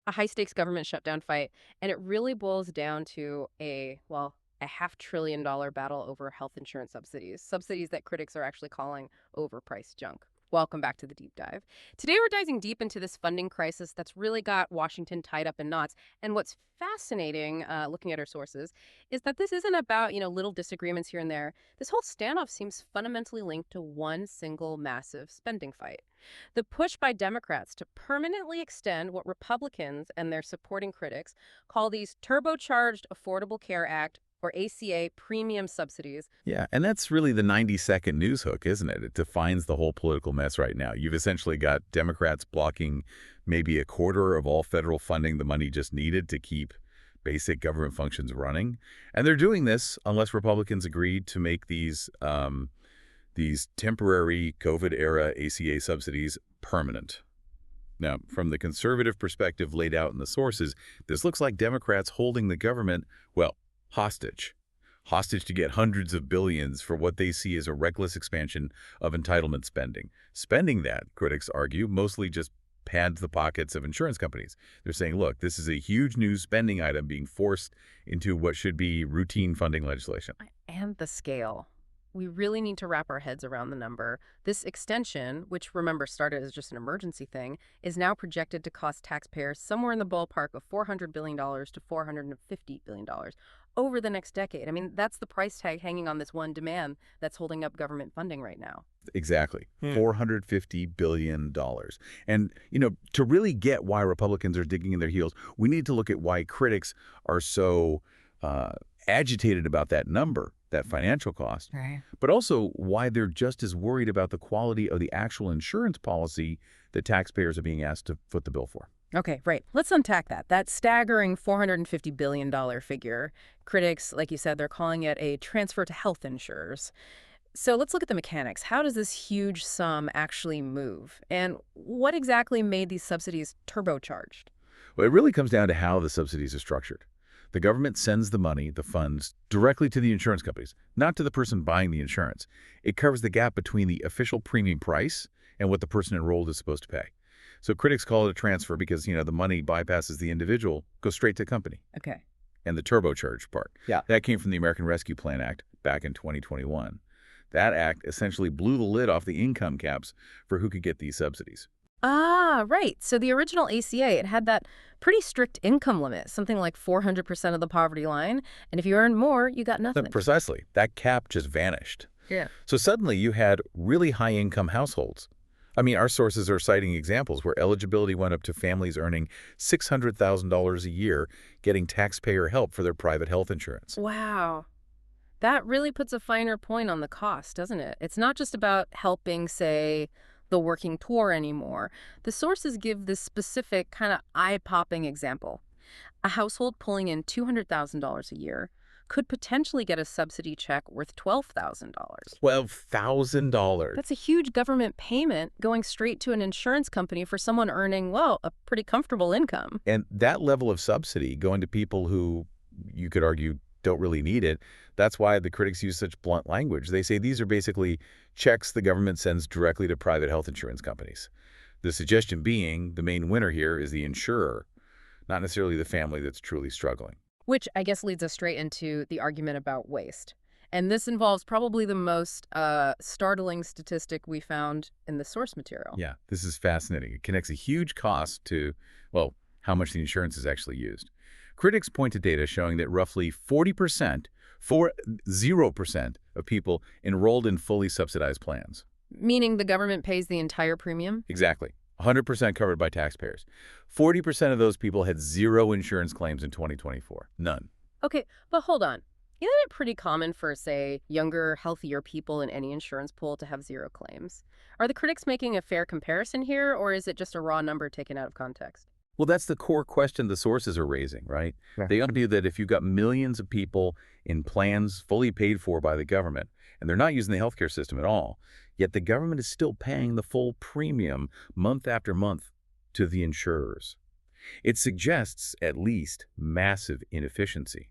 a high-stakes government shutdown fight, and it really boils down to a $500 billion battle over health insurance subsidies, subsidies that critics are actually calling overpriced junk. Welcome back to the deep dive. Today, we're diving deep into this funding crisis that's really got Washington tied up in knots. And what's fascinating, looking at our sources, is that this isn't about, little disagreements here and there. This whole standoff seems fundamentally linked to one single massive spending fight. The push by Democrats to permanently extend what Republicans and their supporting critics call these turbocharged Affordable Care Act or ACA premium subsidies. Yeah, and that's really the 90-second news hook, isn't it? It defines the whole political mess right now. You've essentially got Democrats blocking maybe a quarter of all federal funding the money just needed to keep basic government functions running. And they're doing this unless Republicans agreed to make these temporary COVID-era ACA subsidies permanent. Now, from the conservative perspective laid out in the sources, this looks like Democrats holding the government, well, hostage. Hostage to get hundreds of billions for what they see as a reckless expansion of entitlement spending. Spending that, critics argue, mostly just pads the pockets of insurance companies. They're saying, look, this is a huge new spending item being forced into what should be routine funding legislation. And the scale. We really need to wrap our heads around the number. This extension, which remember started as just an emergency thing, is now projected to cost taxpayers somewhere in the ballpark of $400 billion to $450 billion over the next decade. I mean, that's the price tag hanging on this one demand that's holding up government funding right now. Exactly. $450 billion. And, to really get why Republicans are digging in their heels, we need to look at why critics are so agitated about that number, that financial cost, Right. but also why they're just as worried about the quality of the actual insurance policy that taxpayers are being asked to foot the bill for. Okay, right. Let's unpack that. That staggering $450 billion figure. Critics, like you said, they're calling it a transfer to health insurers. So let's look at the mechanics. How does this huge sum actually move? And what exactly made these subsidies turbocharged? Well, it really comes down to how the subsidies are structured. The government sends the money, the funds, directly to the insurance companies, not to the person buying the insurance. It covers the gap between the official premium price and what the person enrolled is supposed to pay. So critics call it a transfer because, the money bypasses the individual, goes straight to the company. Okay. And the turbocharged part. Yeah. That came from the American Rescue Plan Act back in 2021. That act essentially blew the lid off the income caps for who could get these subsidies. Ah, right. So the original ACA, it had that pretty strict income limit, something like 400% of the poverty line. And if you earned more, you got nothing. Precisely. That cap just vanished. Yeah. So suddenly you had really high-income households. I mean, our sources are citing examples where eligibility went up to families earning $600,000 a year getting taxpayer help for their private health insurance. Wow. That really puts a finer point on the cost, doesn't it? It's not just about helping, say, the working poor anymore. The sources give this specific kind of eye-popping example. A household pulling in $200,000 a year could potentially get a subsidy check worth $12,000. $12,000. That's a huge government payment going straight to an insurance company for someone earning, well, a pretty comfortable income. And that level of subsidy going to people who, you could argue, don't really need it. That's why the critics use such blunt language. They say these are basically checks the government sends directly to private health insurance companies. The suggestion being the main winner here is the insurer, not necessarily the family that's truly struggling. Which I guess leads us straight into the argument about waste. And this involves probably the most startling statistic we found in the source material. Yeah, this is fascinating. It connects a huge cost to, well, how much the insurance is actually used. Critics point to data showing that roughly 40% of people enrolled in fully subsidized plans. Meaning the government pays the entire premium? Exactly. 100% covered by taxpayers. 40% of those people had zero insurance claims in 2024. None. Okay, but hold on. Isn't it pretty common for, say, younger, healthier people in any insurance pool to have zero claims? Are the critics making a fair comparison here, or is it just a raw number taken out of context? Well, that's the core question the sources are raising, right? Yeah. They argue that if you've got millions of people in plans fully paid for by the government, and they're not using the healthcare system at all, yet the government is still paying the full premium month after month to the insurers. It suggests, at least, massive inefficiency.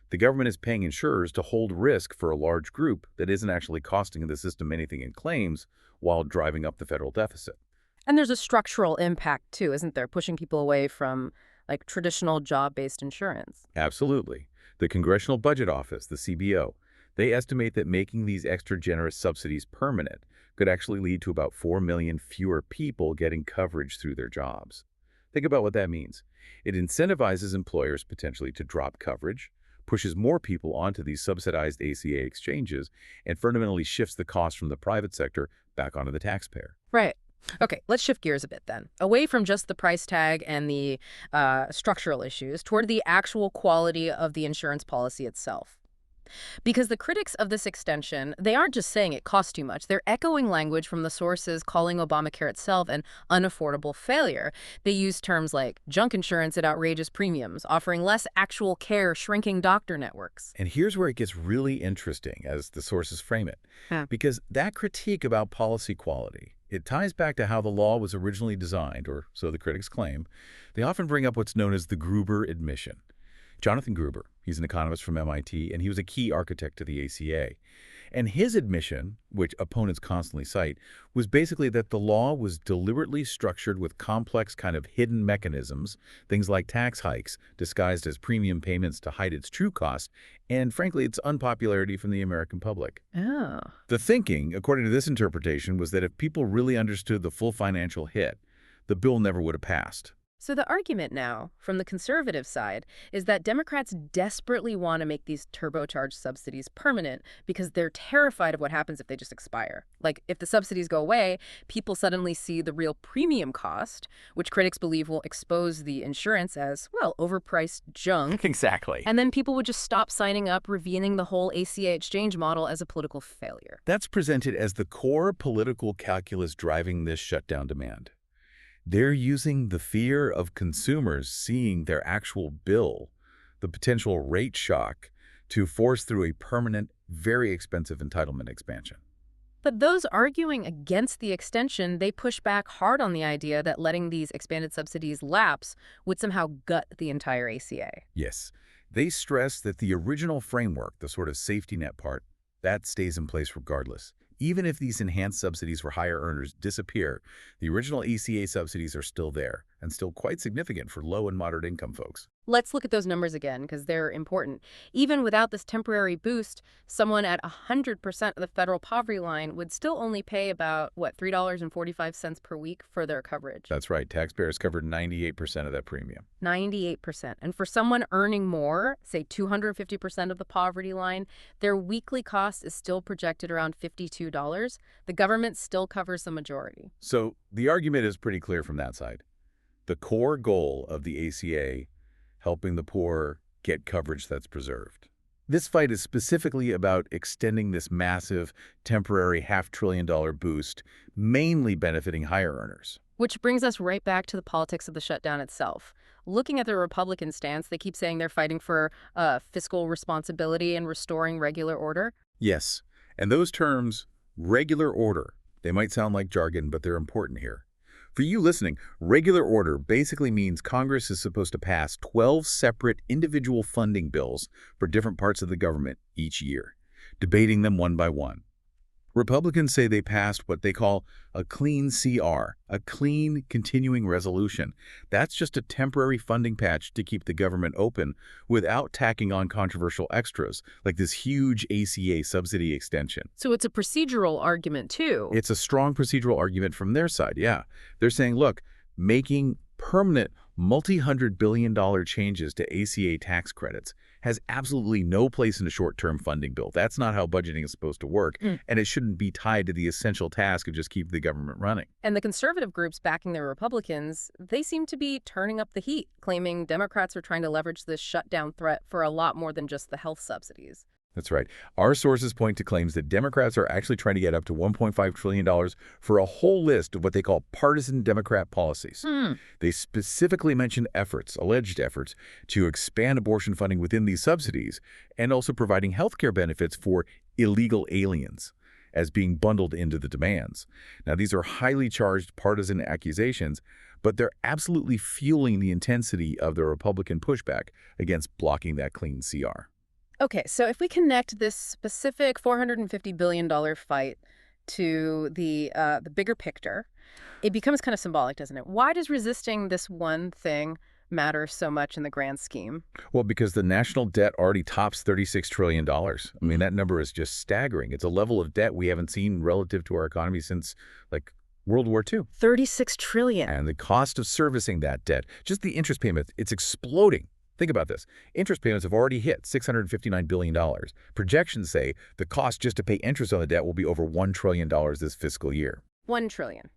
The government is paying insurers to hold risk for a large group that isn't actually costing the system anything in claims while driving up the federal deficit. And there's a structural impact, too, isn't there? Pushing people away from like traditional job-based insurance. Absolutely. The Congressional Budget Office, the CBO, they estimate that making these extra generous subsidies permanent could actually lead to about 4 million fewer people getting coverage through their jobs. Think about what that means. It incentivizes employers potentially to drop coverage, pushes more people onto these subsidized ACA exchanges, and fundamentally shifts the cost from the private sector back onto the taxpayer. Right. Okay, let's shift gears a bit then. Away from just the price tag and the structural issues toward the actual quality of the insurance policy itself. Because the critics of this extension, they aren't just saying it costs too much. They're echoing language from the sources calling Obamacare itself an unaffordable failure. They use terms like junk insurance at outrageous premiums, offering less actual care, shrinking doctor networks. And here's where it gets really interesting as the sources frame it. Yeah. Because that critique about policy quality, it ties back to how the law was originally designed, or so the critics claim. They often bring up what's known as the Gruber admission. Jonathan Gruber, he's an economist from MIT, and he was a key architect to the ACA. And his admission, which opponents constantly cite, was basically that the law was deliberately structured with complex kind of hidden mechanisms, things like tax hikes disguised as premium payments to hide its true cost, and frankly, its unpopularity from the American public. Oh. The thinking, according to this interpretation, was that if people really understood the full financial hit, the bill never would have passed. So the argument now, from the conservative side, is that Democrats desperately want to make these turbocharged subsidies permanent because they're terrified of what happens if they just expire. Like, if the subsidies go away, people suddenly see the real premium cost, which critics believe will expose the insurance as, well, overpriced junk. Exactly. And then people would just stop signing up, revealing the whole ACA exchange model as a political failure. That's presented as the core political calculus driving this shutdown demand. They're using the fear of consumers seeing their actual bill, the potential rate shock, to force through a permanent, very expensive entitlement expansion. But those arguing against the extension, they push back hard on the idea that letting these expanded subsidies lapse would somehow gut the entire ACA. Yes, they stress that the original framework, the sort of safety net part, that stays in place regardless. Even if these enhanced subsidies for higher earners disappear, the original ACA subsidies are still there and still quite significant for low and moderate income folks. Let's look at those numbers again, because they're important. Even without this temporary boost, someone at 100% of the federal poverty line would still only pay about, what, $3.45 per week for their coverage. That's right. Taxpayers covered 98% of that premium. 98%. And for someone earning more, say 250% of the poverty line, their weekly cost is still projected around $52. The government still covers the majority. So the argument is pretty clear from that side. The core goal of the ACA, helping the poor get coverage that's preserved. This fight is specifically about extending this massive, temporary $500 billion boost, mainly benefiting higher earners. Which brings us right back to the politics of the shutdown itself. Looking at the Republican stance, they keep saying they're fighting for fiscal responsibility and restoring regular order. Yes, and those terms, regular order, they might sound like jargon, but they're important here. For you listening, regular order basically means Congress is supposed to pass 12 separate individual funding bills for different parts of the government each year, debating them one by one. Republicans say they passed what they call a clean CR, a clean continuing resolution. That's just a temporary funding patch to keep the government open without tacking on controversial extras, like this huge ACA subsidy extension. So it's a procedural argument, too. It's a strong procedural argument from their side, yeah. They're saying, look, making permanent multi-hundred billion dollar changes to ACA tax credits has absolutely no place in a short-term funding bill. That's not how budgeting is supposed to work, and it shouldn't be tied to the essential task of just keeping the government running. And the conservative groups backing the Republicans, they seem to be turning up the heat, claiming Democrats are trying to leverage this shutdown threat for a lot more than just the health subsidies. That's right. Our sources point to claims that Democrats are actually trying to get up to $1.5 trillion for a whole list of what they call partisan Democrat policies. They specifically mention efforts, alleged efforts, to expand abortion funding within these subsidies and also providing health care benefits for illegal aliens as being bundled into the demands. Now, these are highly charged partisan accusations, but they're absolutely fueling the intensity of the Republican pushback against blocking that clean CR. Okay, so if we connect this specific $450 billion fight to the bigger picture, it becomes kind of symbolic, doesn't it? Why does resisting this one thing matter so much in the grand scheme? Well, because the national debt already tops $36 trillion. I mean, that number is just staggering. It's a level of debt we haven't seen relative to our economy since, like, World War II. 36 trillion. And the cost of servicing that debt, just the interest payments, it's exploding. Think about this. Interest payments have already hit $659 billion. Projections say the cost just to pay interest on the debt will be over $1 trillion this fiscal year. 1 trillion.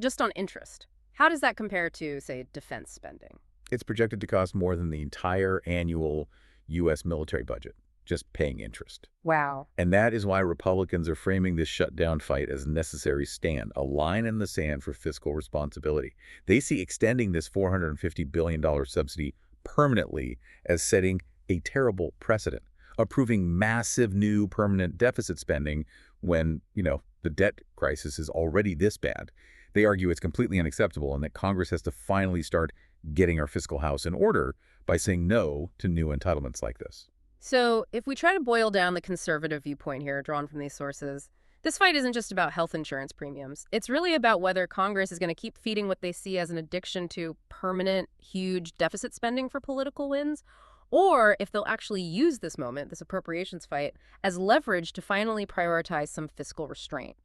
Just on interest. How does that compare to, say, defense spending? It's projected to cost more than the entire annual U.S. military budget, just paying interest. Wow. And that is why Republicans are framing this shutdown fight as a necessary stand, a line in the sand for fiscal responsibility. They see extending this $450 billion subsidy permanently as setting a terrible precedent, approving massive new permanent deficit spending when, the debt crisis is already this bad. They argue it's completely unacceptable and that Congress has to finally start getting our fiscal house in order by saying no to new entitlements like this. So, if we try to boil down the conservative viewpoint here drawn from these sources, this fight isn't just about health insurance premiums. It's really about whether Congress is going to keep feeding what they see as an addiction to permanent, huge deficit spending for political wins, or if they'll actually use this moment, this appropriations fight, as leverage to finally prioritize some fiscal restraint.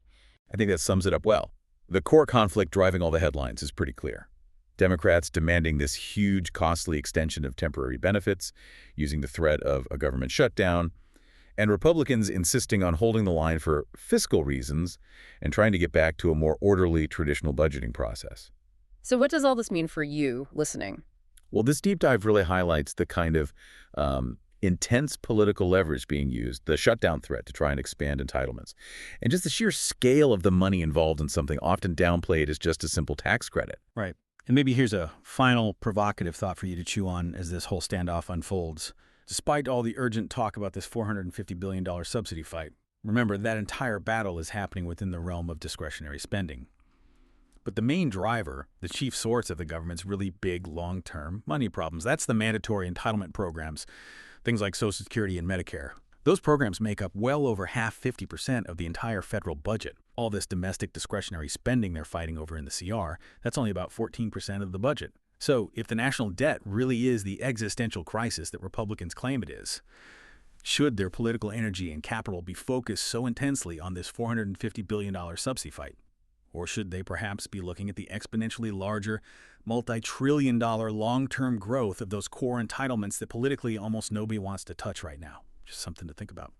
I think that sums it up well. The core conflict driving all the headlines is pretty clear. Democrats demanding this huge, costly extension of temporary benefits, using the threat of a government shutdown, and Republicans insisting on holding the line for fiscal reasons and trying to get back to a more orderly traditional budgeting process. So what does all this mean for you listening? Well, this deep dive really highlights the kind of intense political leverage being used, the shutdown threat to try and expand entitlements, and just the sheer scale of the money involved in something often downplayed as just a simple tax credit. Right. And maybe here's a final provocative thought for you to chew on as this whole standoff unfolds. Despite all the urgent talk about this $450 billion subsidy fight, remember that entire battle is happening within the realm of discretionary spending. But the main driver, the chief source of the government's really big long-term money problems, that's the mandatory entitlement programs, things like Social Security and Medicare. Those programs make up well over half, 50% of the entire federal budget. All this domestic discretionary spending they're fighting over in the CR, that's only about 14% of the budget. So if the national debt really is the existential crisis that Republicans claim it is, should their political energy and capital be focused so intensely on this $450 billion subsidy fight? Or should they perhaps be looking at the exponentially larger, multi-trillion-dollar long-term growth of those core entitlements that politically almost nobody wants to touch right now? Just something to think about.